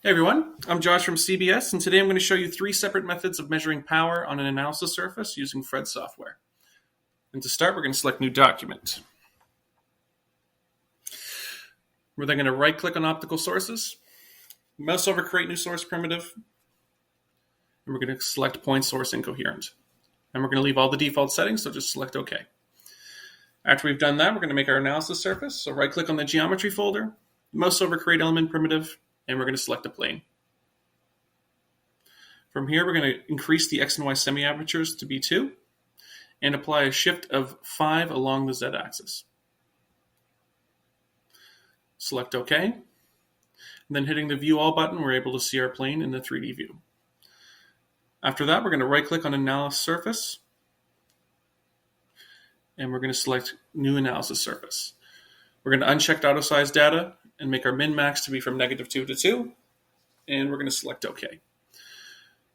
Hey everyone, I'm Josh from CBS, and today I'm going to show you three separate methods of measuring power on an analysis surface using Fred software. And to start, we're going to select New Document. We're then going to right-click on Optical Sources, mouse over Create New Source Primitive, and we're going to select Point Source Incoherent. And we're going to leave all the default settings, so just select OK. After we've done that, we're going to make our analysis surface, so right-click on the Geometry folder, mouse over Create Element Primitive, and we're going to select a plane. From here, we're going to increase the X and Y semi-apertures to be 2 and apply a shift of 5 along the Z-axis. Select OK. And then hitting the View All button, we're able to see our plane in the 3D view. After that, we're going to right-click on Analysis Surface, and we're going to select New Analysis Surface. We're going to uncheck Auto Size Data and make our min-max to be from -2 to 2, and we're going to select OK.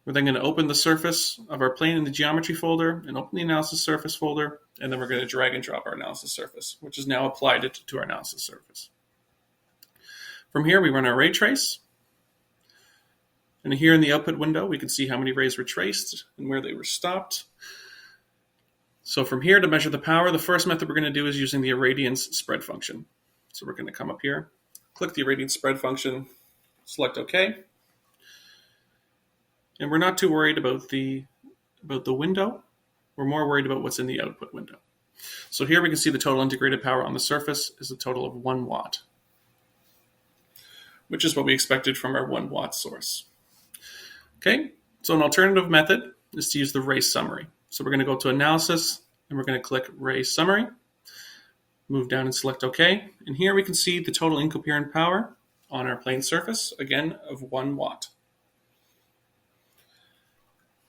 We're then going to open the surface of our plane in the Geometry folder and open the Analysis Surface folder, and then we're going to drag and drop our Analysis Surface, which is now applied to our Analysis Surface. From here, we run our ray trace, and here in the output window, we can see how many rays were traced and where they were stopped. So from here, to measure the power, the first method we're going to do is using the Irradiance spread function. So we're going to come up here, click the Irradiance spread function, select OK. And we're not too worried about the window. We're more worried about what's in the output window. So here we can see the total integrated power on the surface is a total of 1 watt, which is what we expected from our 1 watt source. Okay, so an alternative method is to use the ray summary. So we're going to go to Analysis, and we're going to click Ray Summary, move down and select OK. And here we can see the total incoherent power on our plane surface, again, of 1 watt.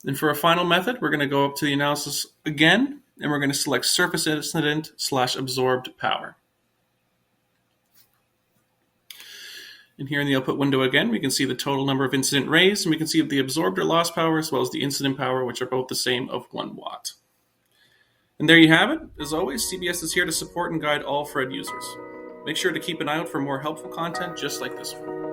And for a final method, we're going to go up to the analysis again, and we're going to select surface incident / absorbed power. And here in the output window again, we can see the total number of incident rays, and we can see the absorbed or lost power as well as the incident power, which are both the same of 1 watt. And there you have it. As always, CBS is here to support and guide all Fred users. Make sure to keep an eye out for more helpful content just like this one.